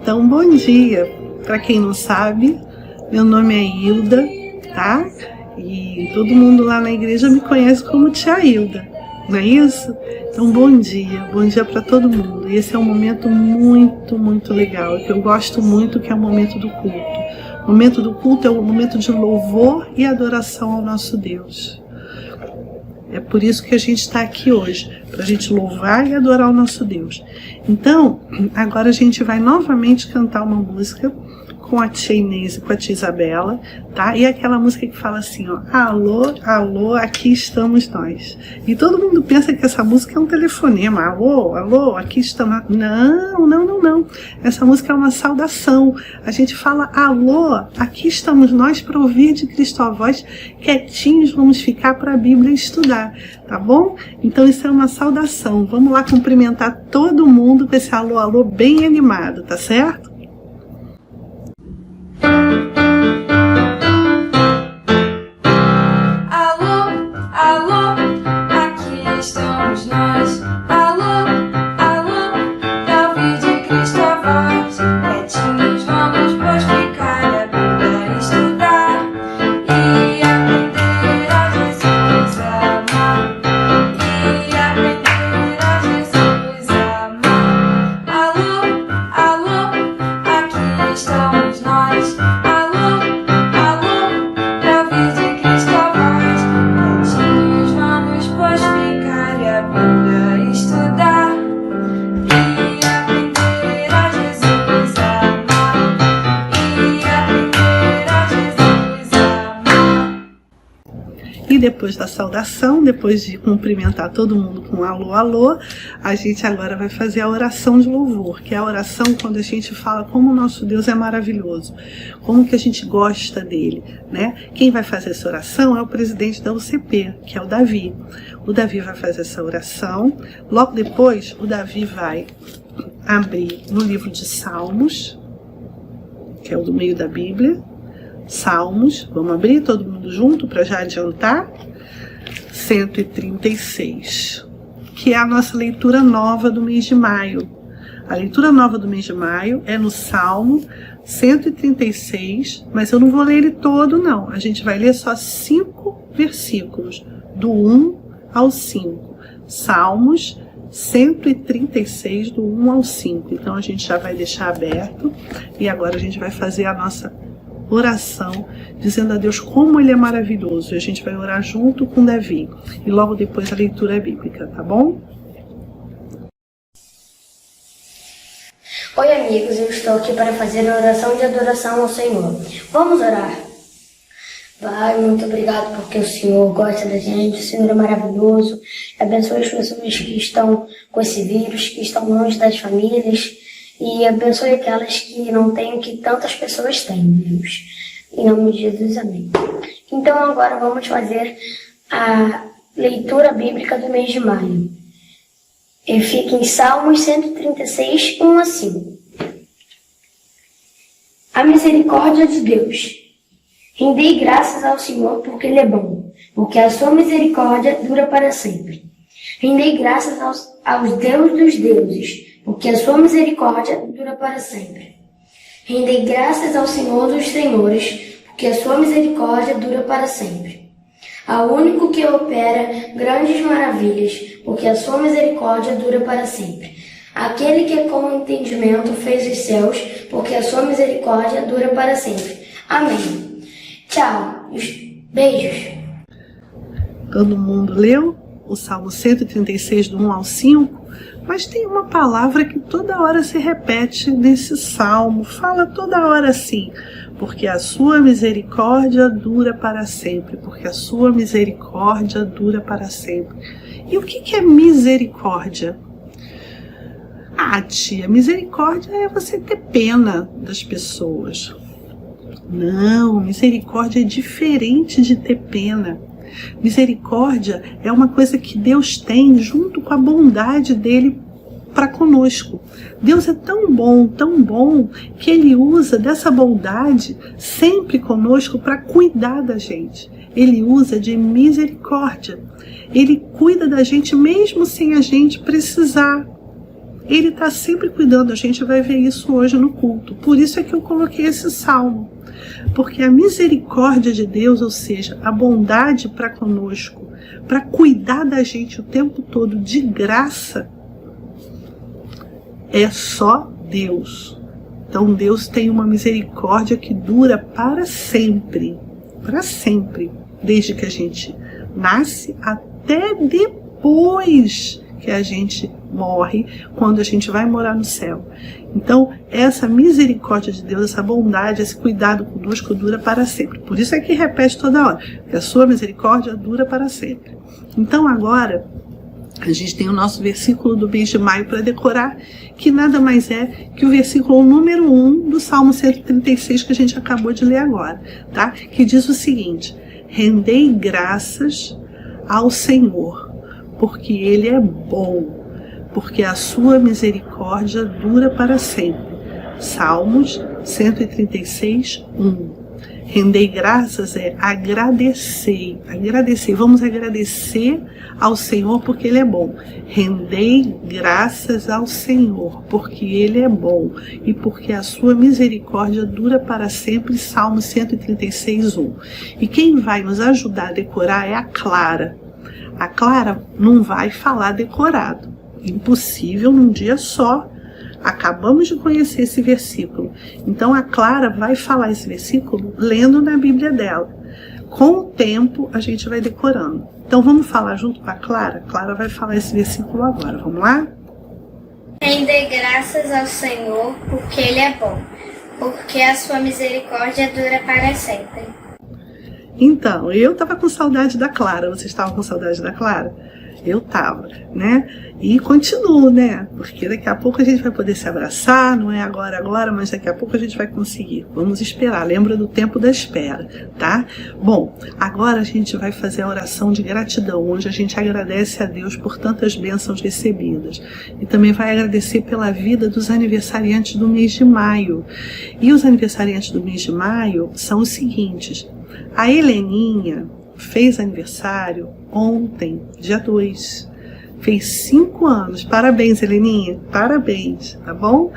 Então, bom dia. Para quem não sabe, meu nome é Hilda, tá? E todo mundo lá na igreja me conhece como Tia Hilda, não é isso? Então, bom dia para todo mundo. E esse é um momento muito legal, que eu gosto muito, que é o momento do culto. O momento do culto é um momento de louvor e adoração ao nosso Deus. É por isso que a gente está aqui hoje, para a gente louvar e adorar o nosso Deus. Então, agora a gente vai novamente cantar uma música com a tia Inês e com a tia Isabela, tá? E aquela música que fala assim, ó, alô, alô, aqui estamos nós. E todo mundo pensa que essa música é um telefonema, alô, alô, aqui estamos. Não. Essa música é uma saudação. A gente fala, alô, aqui estamos nós para ouvir de Cristo a voz, quietinhos vamos ficar para a Bíblia estudar, tá bom? Então isso é uma saudação. Vamos lá cumprimentar todo mundo com esse alô, alô bem animado, tá certo? Depois da saudação, depois de cumprimentar todo mundo com alô, alô, a gente agora vai fazer a oração de louvor, que é a oração quando a gente fala como o nosso Deus é maravilhoso, como que a gente gosta dele, né? Quem vai fazer essa oração é o presidente da UCP, que é o Davi. O Davi vai fazer essa oração, logo depois o Davi vai abrir no livro de Salmos, que é o do meio da Bíblia, Salmos, vamos abrir todo mundo junto para já adiantar, 136, que é a nossa leitura nova do mês de maio. A leitura nova do mês de maio é no Salmo 136, mas eu não vou ler ele todo não, a gente vai ler só 5 versículos, do 1 ao 5, Salmos 136, do 1 ao 5, então a gente já vai deixar aberto e agora a gente vai fazer a nossa oração, dizendo a Deus como Ele é maravilhoso. E a gente vai orar junto com Davi. E logo depois a leitura bíblica, tá bom? Oi amigos, eu estou aqui para fazer a oração de adoração ao Senhor. Vamos orar. Pai, muito obrigado porque o Senhor gosta da gente, o Senhor é maravilhoso. Abençoe as pessoas que estão com esse vírus, que estão longe das famílias. E abençoe aquelas que não têm o que tantas pessoas têm, Deus. Em nome de Jesus, amém. Então agora vamos fazer a leitura bíblica do mês de maio. E fica em Salmos 136, 1 a 5. A misericórdia de Deus. Rendei graças ao Senhor porque Ele é bom, porque a sua misericórdia dura para sempre. Rendei graças aos Deus dos deuses, porque a sua misericórdia dura para sempre. Rendei graças ao Senhor dos senhores, porque a sua misericórdia dura para sempre. Ao único que opera grandes maravilhas, porque a sua misericórdia dura para sempre. Aquele que com entendimento fez os céus, porque a sua misericórdia dura para sempre. Amém. Tchau. Beijos. Todo mundo leu o Salmo 136, do 1 ao 5? Mas tem uma palavra que toda hora se repete nesse salmo, fala toda hora assim, porque a sua misericórdia dura para sempre, porque a sua misericórdia dura para sempre. E o que é misericórdia? Ah, tia, misericórdia é você ter pena das pessoas. Não, misericórdia é diferente de ter pena. Misericórdia é uma coisa que Deus tem junto com a bondade dele para conosco. Deus é tão bom, que Ele usa dessa bondade sempre conosco para cuidar da gente. Ele usa de misericórdia. Ele cuida da gente mesmo sem a gente precisar. Ele está sempre cuidando, a gente vai ver isso hoje no culto. Por isso é que eu coloquei esse salmo. Porque a misericórdia de Deus, ou seja, a bondade para conosco, para cuidar da gente o tempo todo de graça, é só Deus. Então Deus tem uma misericórdia que dura para sempre, desde que a gente nasce até depois que a gente morre, quando a gente vai morar no céu. Então, essa misericórdia de Deus, essa bondade, esse cuidado conosco dura para sempre. Por isso é que repete toda hora, que a sua misericórdia dura para sempre. Então, agora, a gente tem o nosso versículo do mês de maio para decorar, que nada mais é que o versículo número 1 do Salmo 136 que a gente acabou de ler agora, tá? Que diz o seguinte: rendei graças ao Senhor, porque Ele é bom, porque a sua misericórdia dura para sempre. Salmos 136, 1. Rendei graças é agradecer. Vamos agradecer ao Senhor porque Ele é bom. Rendei graças ao Senhor porque Ele é bom e porque a sua misericórdia dura para sempre. Salmo 136, 1. E quem vai nos ajudar a decorar é a Clara. A Clara não vai falar decorado. Impossível num dia só. Acabamos de conhecer esse versículo. Então a Clara vai falar esse versículo lendo na Bíblia dela. Com o tempo a gente vai decorando. Então vamos falar junto com a Clara? A Clara vai falar esse versículo agora. Vamos lá? Rendei graças ao Senhor porque Ele é bom, porque a sua misericórdia dura para sempre. Então, eu estava com saudade da Clara. Vocês estavam com saudade da Clara? Eu estava, né? E continuo, né? Porque daqui a pouco a gente vai poder se abraçar, não é agora, mas daqui a pouco a gente vai conseguir. Vamos esperar, lembra do tempo da espera, tá? Bom, agora a gente vai fazer a oração de gratidão, onde a gente agradece a Deus por tantas bênçãos recebidas. E também vai agradecer pela vida dos aniversariantes do mês de maio. E os aniversariantes do mês de maio são os seguintes: a Heleninha fez aniversário ontem, dia 2. Fez 5 anos. Parabéns, Heleninha. Parabéns, tá bom?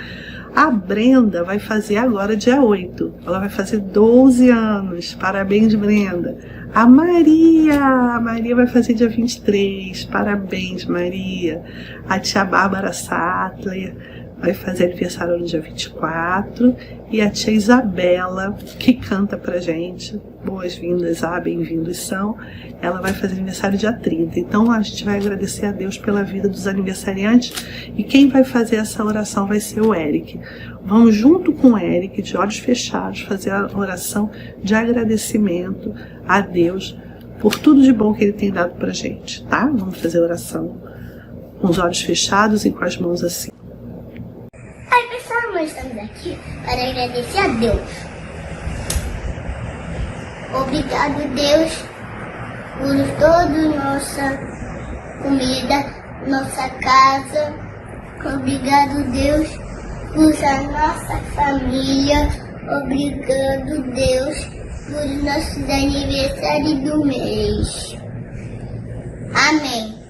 A Brenda vai fazer agora dia 8. Ela vai fazer 12 anos. Parabéns, Brenda. A Maria vai fazer dia 23. Parabéns, Maria. A tia Bárbara Sattler vai fazer aniversário no dia 24. E a tia Isabela, que canta pra gente, boas-vindas, bem-vindos são, ela vai fazer aniversário dia 30. Então a gente vai agradecer a Deus pela vida dos aniversariantes. E quem vai fazer essa oração vai ser o Eric. Vamos junto com o Eric, de olhos fechados, fazer a oração de agradecimento a Deus por tudo de bom que Ele tem dado pra gente, tá? Vamos fazer a oração com os olhos fechados e com as mãos assim. Nós estamos aqui para agradecer a Deus. Obrigado, Deus, por toda nossa comida, nossa casa. Obrigado, Deus, por a nossa família. Obrigado, Deus, por nossos aniversários do mês. Amém.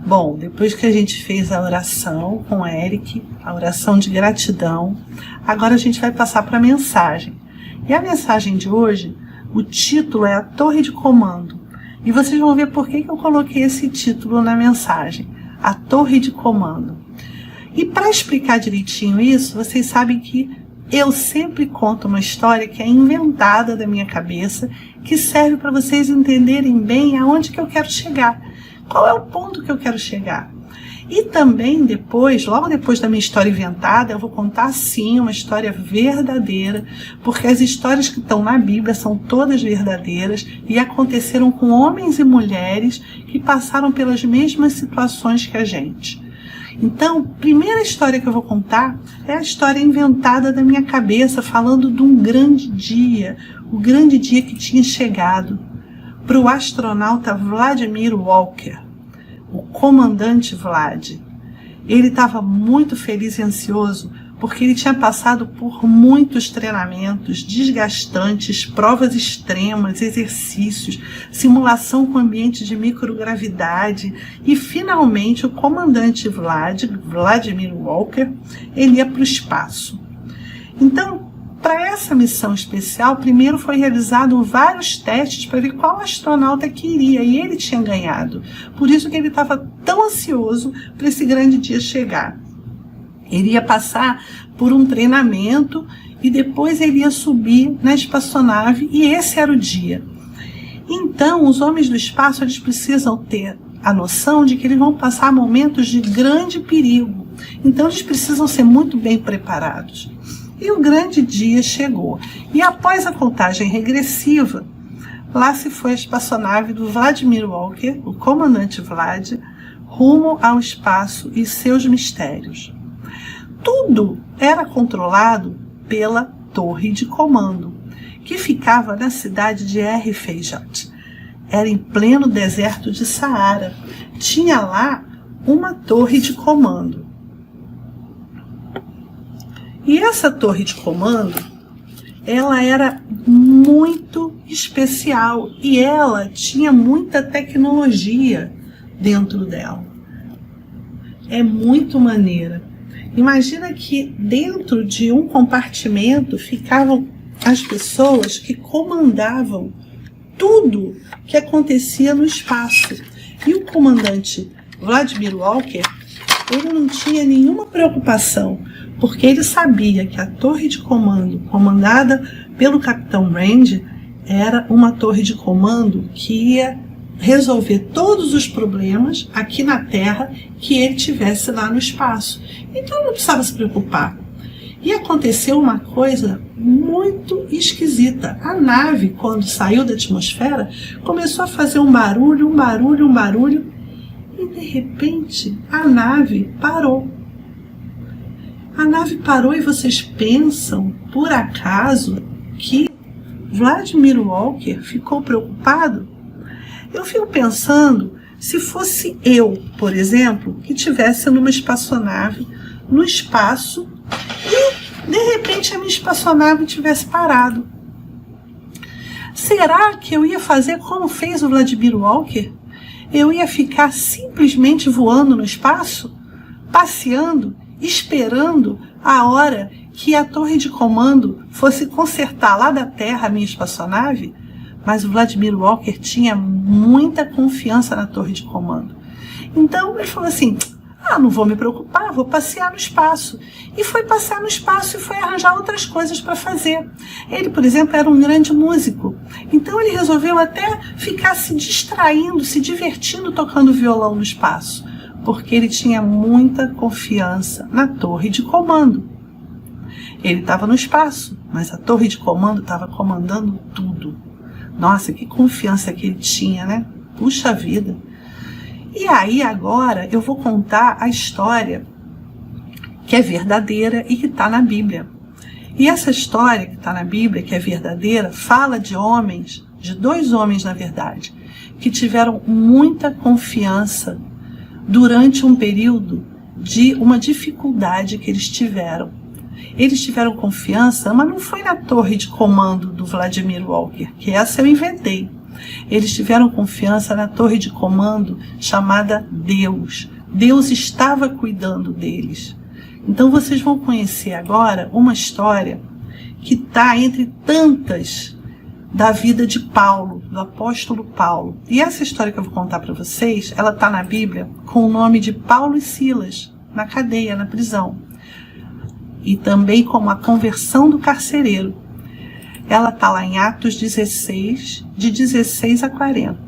Bom, depois que a gente fez a oração com o Eric, a oração de gratidão, agora a gente vai passar para a mensagem. E a mensagem de hoje, o título é A Torre de Comando. E vocês vão ver por que eu coloquei esse título na mensagem, A Torre de Comando. E para explicar direitinho isso, vocês sabem que eu sempre conto uma história que é inventada da minha cabeça, que serve para vocês entenderem bem aonde que eu quero chegar. Qual é o ponto que eu quero chegar? E também depois, logo depois da minha história inventada, eu vou contar sim uma história verdadeira, porque as histórias que estão na Bíblia são todas verdadeiras e aconteceram com homens e mulheres que passaram pelas mesmas situações que a gente. Então, a primeira história que eu vou contar é a história inventada da minha cabeça, falando de um grande dia, o grande dia que tinha chegado para o astronauta Vladimir Walker, o comandante Vlad. Ele estava muito feliz e ansioso porque ele tinha passado por muitos treinamentos desgastantes, provas extremas, exercícios, simulação com ambiente de microgravidade e, finalmente, o comandante Vladimir Walker, ele ia para o espaço. Então, para essa missão especial, primeiro foi realizado vários testes para ver qual astronauta que iria, e ele tinha ganhado. Por isso que ele estava tão ansioso para esse grande dia chegar. Ele ia passar por um treinamento e depois ele ia subir na espaçonave, e esse era o dia. Então, os homens do espaço, eles precisam ter a noção de que eles vão passar momentos de grande perigo. Então, eles precisam ser muito bem preparados. E o grande dia chegou. E após a contagem regressiva, lá se foi a espaçonave do Vladimir Walker, o comandante Vlad, rumo ao espaço e seus mistérios. Tudo era controlado pela torre de comando, que ficava na cidade de Erfejat. Era em pleno deserto de Saara. Tinha lá uma torre de comando. E essa torre de comando, ela era muito especial e ela tinha muita tecnologia dentro dela. É muito maneira. Imagina que dentro de um compartimento ficavam as pessoas que comandavam tudo que acontecia no espaço. E o comandante Vladimir Walker, ele não tinha nenhuma preocupação, porque ele sabia que a torre de comando comandada pelo Capitão Brand era uma torre de comando que ia resolver todos os problemas aqui na Terra que ele tivesse lá no espaço. Então ele não precisava se preocupar. E aconteceu uma coisa muito esquisita. A nave, quando saiu da atmosfera, começou a fazer um barulho, e de repente a nave parou. A nave parou e vocês pensam, por acaso, que Vladimir Walker ficou preocupado? Eu fico pensando se fosse eu, por exemplo, que estivesse numa espaçonave, no espaço, e de repente a minha espaçonave tivesse parado. Será que eu ia fazer como fez o Vladimir Walker? Eu ia ficar simplesmente voando no espaço, passeando, esperando a hora que a torre de comando fosse consertar lá da Terra a minha espaçonave? Mas o Vladimir Walker tinha muita confiança na torre de comando. Então ele falou assim, não vou me preocupar, vou passear no espaço. E foi passear no espaço e foi arranjar outras coisas para fazer. Ele, por exemplo, era um grande músico. Então ele resolveu até ficar se distraindo, se divertindo tocando violão no espaço, porque ele tinha muita confiança na torre de comando. Ele estava no espaço, mas a torre de comando estava comandando tudo. Nossa, que confiança que ele tinha, né? Puxa vida! E aí agora eu vou contar a história que é verdadeira e que está na Bíblia. E essa história que está na Bíblia, que é verdadeira, fala de homens, de dois homens na verdade, que tiveram muita confiança durante um período de uma dificuldade que eles tiveram. Eles tiveram confiança, mas não foi na torre de comando do Vladimir Walker, que essa eu inventei. Eles tiveram confiança na torre de comando chamada Deus. Deus estava cuidando deles. Então vocês vão conhecer agora uma história que está entre tantas da vida de Paulo, do apóstolo Paulo. E essa história que eu vou contar para vocês, ela está na Bíblia com o nome de Paulo e Silas, na cadeia, na prisão. E também como a conversão do carcereiro. Ela está lá em Atos 16, de 16 a 40.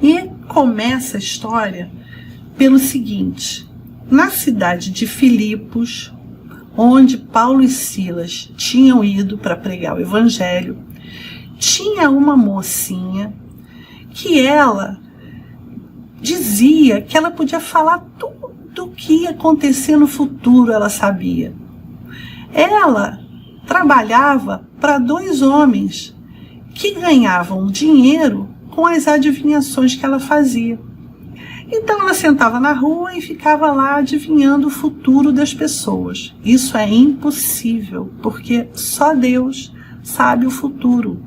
E começa a história pelo seguinte: na cidade de Filipos, onde Paulo e Silas tinham ido para pregar o evangelho, tinha uma mocinha que ela dizia que ela podia falar tudo o que ia acontecer no futuro, ela sabia. Ela trabalhava para dois homens que ganhavam dinheiro com as adivinhações que ela fazia. Então ela sentava na rua e ficava lá adivinhando o futuro das pessoas. Isso é impossível, porque só Deus sabe o futuro.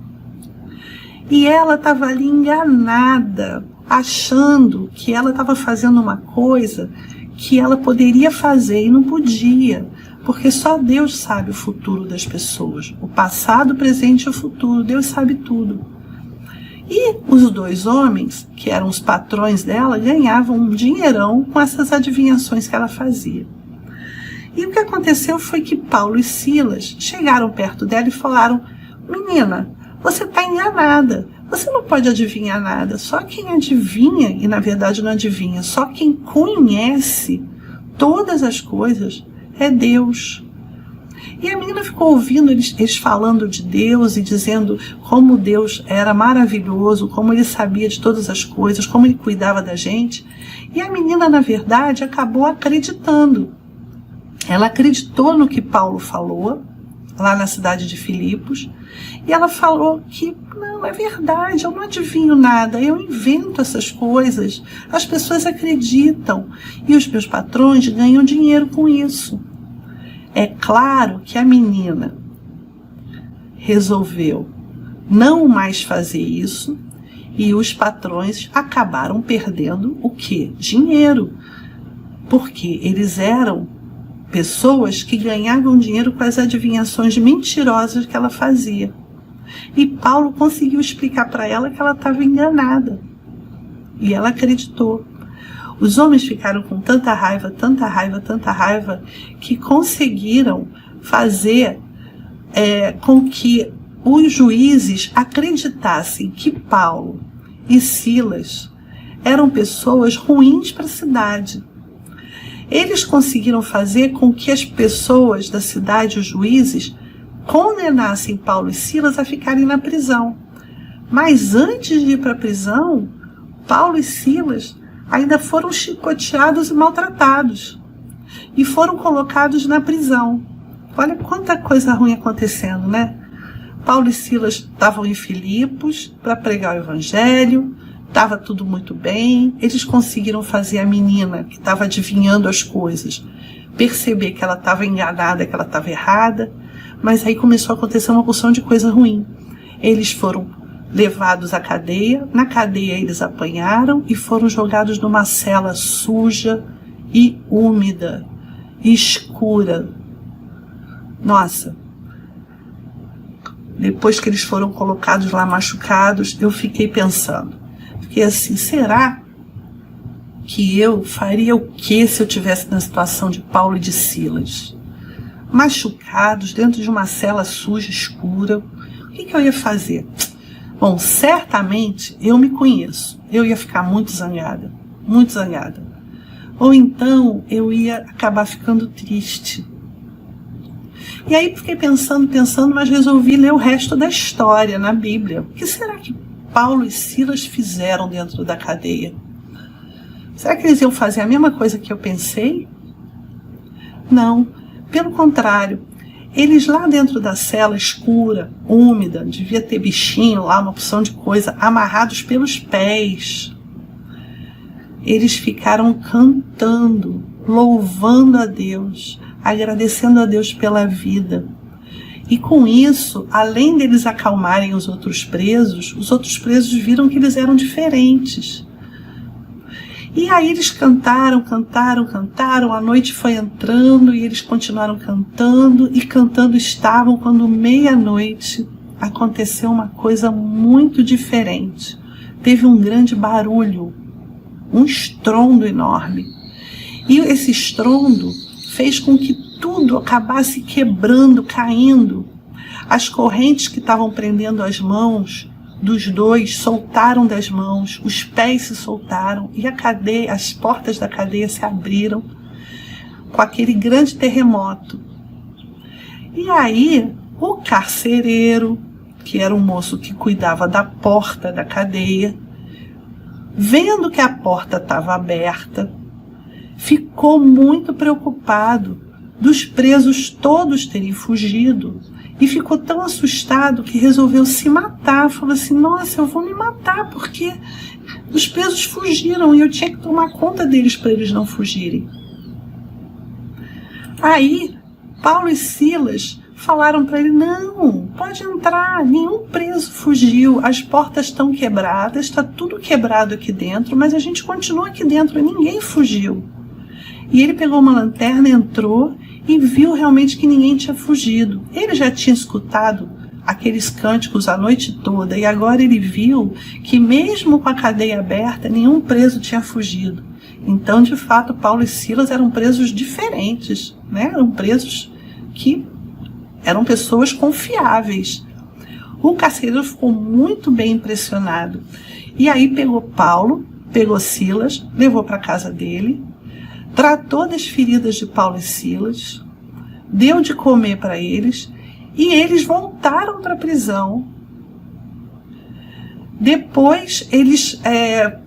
E ela estava ali enganada, achando que ela estava fazendo uma coisa que ela poderia fazer e não podia, porque só Deus sabe o futuro das pessoas, o passado, o presente e o futuro. Deus sabe tudo. E os dois homens, que eram os patrões dela, ganhavam um dinheirão com essas adivinhações que ela fazia. E o que aconteceu foi que Paulo e Silas chegaram perto dela e falaram: menina, você está enganada, você não pode adivinhar nada. Só quem adivinha, e na verdade não adivinha, só quem conhece todas as coisas é Deus. E a menina ficou ouvindo eles falando de Deus e dizendo como Deus era maravilhoso, como ele sabia de todas as coisas, como ele cuidava da gente. E a menina, na verdade, acabou acreditando. Ela acreditou no que Paulo falou, lá na cidade de Filipos, e ela falou que não, é verdade, eu não adivinho nada, eu invento essas coisas, as pessoas acreditam, e os meus patrões ganham dinheiro com isso. É claro que a menina resolveu não mais fazer isso e os patrões acabaram perdendo o quê? Dinheiro. Porque eles eram pessoas que ganhavam dinheiro com as adivinhações mentirosas que ela fazia. E Paulo conseguiu explicar para ela que ela estava enganada. E ela acreditou. Os homens ficaram com tanta raiva, tanta raiva, tanta raiva, que conseguiram fazer com que os juízes acreditassem que Paulo e Silas eram pessoas ruins para a cidade. Eles conseguiram fazer com que as pessoas da cidade, os juízes, condenassem Paulo e Silas a ficarem na prisão. Mas antes de ir para a prisão, Paulo e Silas ainda foram chicoteados e maltratados. E foram colocados na prisão. Olha quanta coisa ruim acontecendo, né? Paulo e Silas estavam em Filipos para pregar o evangelho. Estava tudo muito bem. Eles conseguiram fazer a menina que estava adivinhando as coisas perceber que ela estava enganada, que ela estava errada. Mas aí começou a acontecer uma porção de coisa ruim. Eles foram levados à cadeia, na cadeia eles apanharam e foram jogados numa cela suja e úmida, e escura. Nossa, depois que eles foram colocados lá machucados, eu fiquei pensando, fiquei assim, será que eu faria o que se eu tivesse na situação de Paulo e de Silas? Machucados dentro de uma cela suja, escura, o que eu ia fazer? Bom, certamente eu me conheço, eu ia ficar muito zangada. Ou então eu ia acabar ficando triste. E aí fiquei pensando, mas resolvi ler o resto da história na Bíblia. O que será que Paulo e Silas fizeram dentro da cadeia? Será que eles iam fazer a mesma coisa que eu pensei? Não, pelo contrário. Eles lá dentro da cela escura, úmida, devia ter bichinho lá, uma opção de coisa, amarrados pelos pés. Eles ficaram cantando, louvando a Deus, agradecendo a Deus pela vida. E com isso, além deles acalmarem os outros presos viram que eles eram diferentes. E aí eles cantaram, a noite foi entrando e eles continuaram cantando, e cantando estavam quando meia-noite aconteceu uma coisa muito diferente. Teve um grande barulho, um estrondo enorme. E esse estrondo fez com que tudo acabasse quebrando, caindo. As correntes que estavam prendendo as mãos dos dois soltaram das mãos, os pés se soltaram e as portas da cadeia se abriram com aquele grande terremoto. E aí o carcereiro, que era um moço que cuidava da porta da cadeia, vendo que a porta estava aberta, ficou muito preocupado dos presos todos terem fugido. E ficou tão assustado que resolveu se matar. Falou assim, nossa, eu vou me matar, porque Os presos fugiram e eu tinha que tomar conta deles para eles não fugirem. Aí, Paulo e Silas falaram para ele, não, pode entrar, nenhum preso fugiu, as portas estão quebradas, está tudo quebrado aqui dentro, mas a gente continua aqui dentro e ninguém fugiu. E ele pegou uma lanterna, entrou e viu realmente que ninguém tinha fugido. Ele já tinha escutado aqueles cânticos a noite toda e agora ele viu que mesmo com a cadeia aberta, nenhum preso tinha fugido. Então, de fato, Paulo e Silas eram presos diferentes, né? Eram presos que eram pessoas confiáveis. O carcereiro ficou muito bem impressionado. E aí pegou Paulo, pegou Silas, levou para a casa dele, tratou das feridas de Paulo e Silas, deu de comer para eles e eles voltaram para a prisão. Depois eles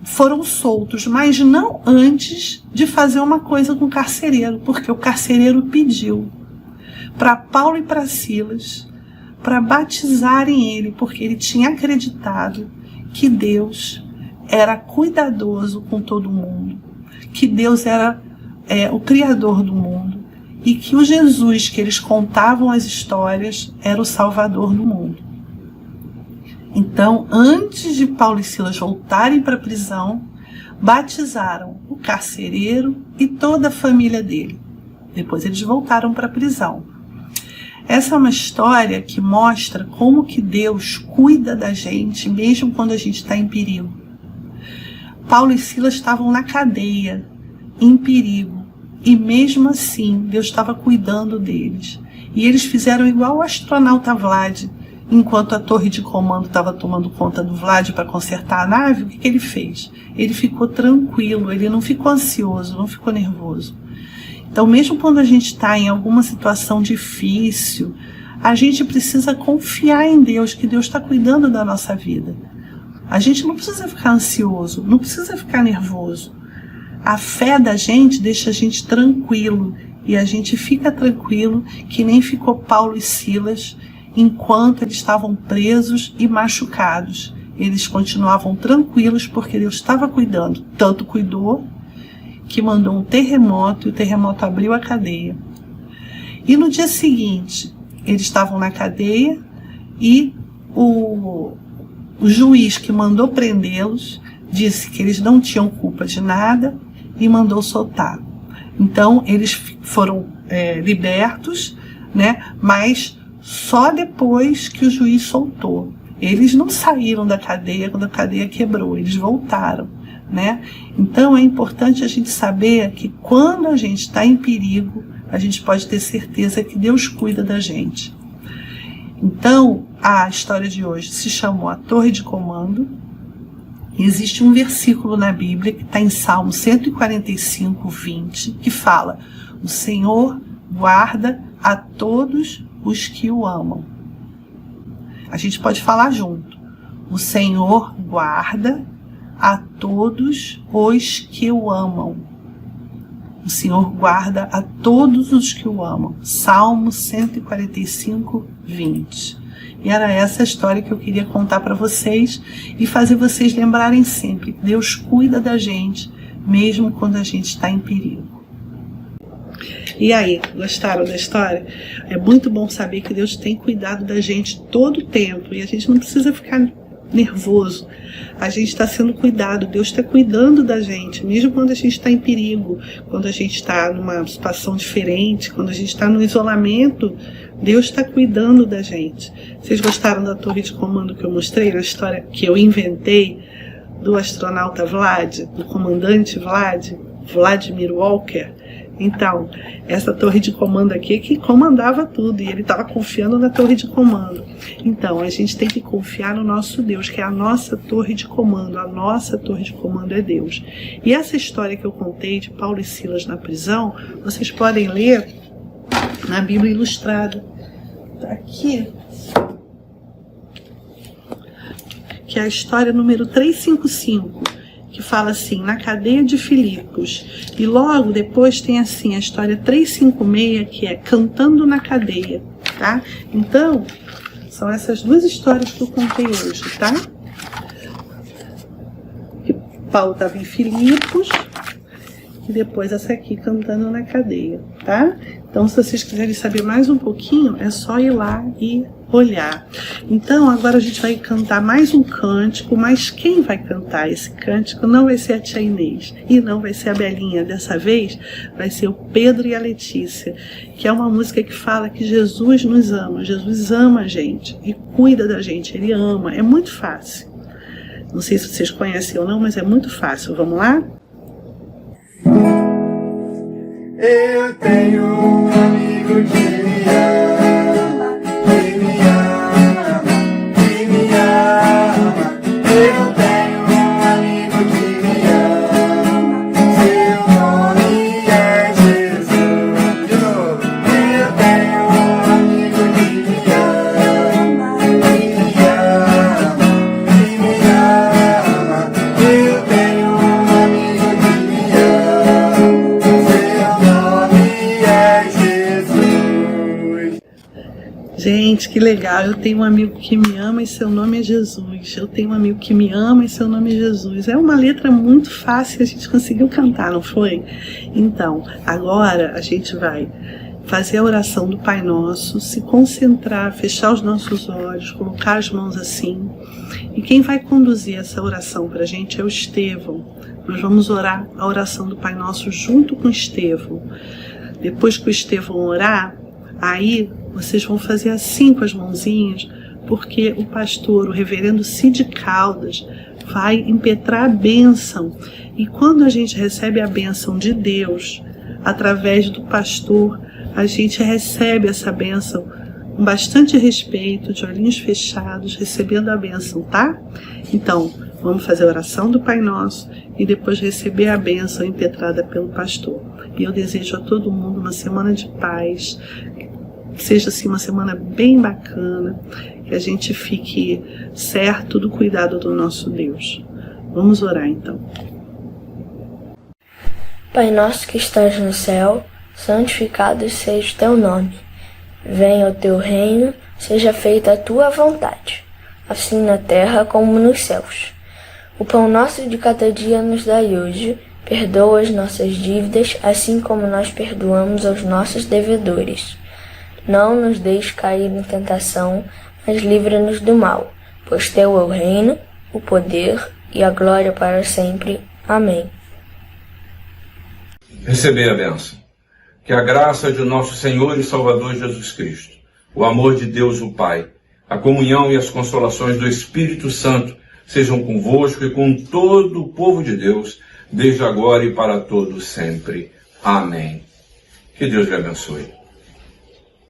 foram soltos, mas não antes de fazer uma coisa com o carcereiro, porque o carcereiro pediu para Paulo e para Silas para batizarem ele, porque ele tinha acreditado que Deus era cuidadoso com todo mundo, que Deus era o Criador do mundo e que o Jesus que eles contavam as histórias era o Salvador do mundo. Então, antes de Paulo e Silas voltarem para a prisão, batizaram o carcereiro e toda a família dele. Depois eles voltaram para a prisão. Essa é uma história que mostra como que Deus cuida da gente, mesmo quando a gente está em perigo. Paulo e Silas estavam na cadeia, em perigo, e mesmo assim Deus estava cuidando deles. E eles fizeram igual o astronauta Vlad. Enquanto a torre de comando estava tomando conta do Vlad para consertar a nave, o que ele fez? Ele ficou tranquilo, ele não ficou ansioso, não ficou nervoso. Então, mesmo quando a gente está em alguma situação difícil, a gente precisa confiar em Deus, que Deus está cuidando da nossa vida. A gente não precisa ficar ansioso, não precisa ficar nervoso. A fé da gente deixa a gente tranquilo, e a gente fica tranquilo que nem ficou Paulo e Silas enquanto eles estavam presos e machucados. Eles continuavam tranquilos porque Deus estava cuidando. Tanto cuidou que mandou um terremoto e o terremoto abriu a cadeia. E no dia seguinte, eles estavam na cadeia e o juiz que mandou prendê-los disse que eles não tinham culpa de nada e mandou soltar. Então, eles foram libertos, né? Mas só depois que o juiz soltou. Eles não saíram da cadeia quando a cadeia quebrou, eles voltaram, né? Então é importante a gente saber que quando a gente está em perigo, a gente pode ter certeza que Deus cuida da gente. Então, a história de hoje se chamou A Torre de Comando. E existe um versículo na Bíblia que está em Salmo 145, 20, que fala: o Senhor guarda a todos os que o amam. A gente pode falar junto. O Senhor guarda a todos os que o amam. O Senhor guarda a todos os que o amam. Salmo 145, 20. E era essa a história que eu queria contar para vocês e fazer vocês lembrarem sempre que Deus cuida da gente, mesmo quando a gente está em perigo. E aí, gostaram da história? É muito bom saber que Deus tem cuidado da gente todo o tempo e a gente não precisa ficar nervoso. A gente está sendo cuidado, Deus está cuidando da gente, mesmo quando a gente está em perigo, quando a gente está numa situação diferente, quando a gente está no isolamento, Deus está cuidando da gente. Vocês gostaram da torre de comando que eu mostrei, na história que eu inventei do astronauta Vlad, do comandante Vlad, Vladimir Walker? Então, essa torre de comando aqui é que comandava tudo, e ele estava confiando na torre de comando. Então, a gente tem que confiar no nosso Deus, que é a nossa torre de comando. A nossa torre de comando é Deus. E essa história que eu contei de Paulo e Silas na prisão, vocês podem ler na Bíblia Ilustrada. Está aqui, que é a história número 355. Que fala assim, na cadeia de Filipos. E logo depois tem assim, a história 356, que é cantando na cadeia, tá? Então, são essas duas histórias que eu contei hoje, tá? Paulo estava em Filipos, e depois essa aqui cantando na cadeia, tá? Então, se vocês quiserem saber mais um pouquinho, é só ir lá e olhar. Então, agora a gente vai cantar mais um cântico, mas quem vai cantar esse cântico não vai ser a tia Inês e não vai ser a Belinha. Dessa vez vai ser o Pedro e a Letícia, que é uma música que fala que Jesus nos ama. Jesus ama a gente e cuida da gente, Ele ama. É muito fácil. Não sei se vocês conhecem ou não, mas é muito fácil. Vamos lá? Eu tenho um amigo que me ama, que me ama, que me ama. Eu tenho um amigo que me ama, seu nome é Jesus. De novo. Eu tenho um amigo que me ama, que me ama, que me ama. Eu tenho um amigo que me ama, seu nome é Jesus. Gente, que legal. Eu tenho um amigo que me ama e seu nome é Jesus. Eu tenho um amigo que me ama e seu nome é Jesus. É uma letra muito fácil, a gente conseguiu cantar, não foi? Então, agora a gente vai fazer a oração do Pai Nosso, se concentrar, fechar os nossos olhos, colocar as mãos assim. E quem vai conduzir essa oração para a gente é o Estevão. Nós vamos orar a oração do Pai Nosso junto com o Estevão. Depois que o Estevão orar, aí vocês vão fazer assim com as mãozinhas, porque o pastor, o reverendo Cid Caldas, vai impetrar a bênção. E quando a gente recebe a bênção de Deus, através do pastor, a gente recebe essa bênção com bastante respeito, de olhinhos fechados, recebendo a bênção, tá? Então, vamos fazer a oração do Pai Nosso e depois receber a bênção impetrada pelo pastor. E eu desejo a todo mundo uma semana de paz, que seja assim uma semana bem bacana, que a gente fique certo do cuidado do nosso Deus. Vamos orar então. Pai nosso que estás no céu, santificado seja o teu nome. Venha o teu reino, seja feita a tua vontade, assim na terra como nos céus. O pão nosso de cada dia nos dai hoje, perdoa as nossas dívidas, assim como nós perdoamos aos nossos devedores. Não nos deixes cair em tentação, mas livra-nos do mal, pois teu é o reino, o poder e a glória para sempre. Amém. Receber a bênção. Que a graça de nosso Senhor e Salvador Jesus Cristo, o amor de Deus o Pai, a comunhão e as consolações do Espírito Santo sejam convosco e com todo o povo de Deus, desde agora e para todos sempre. Amém. Que Deus lhe abençoe.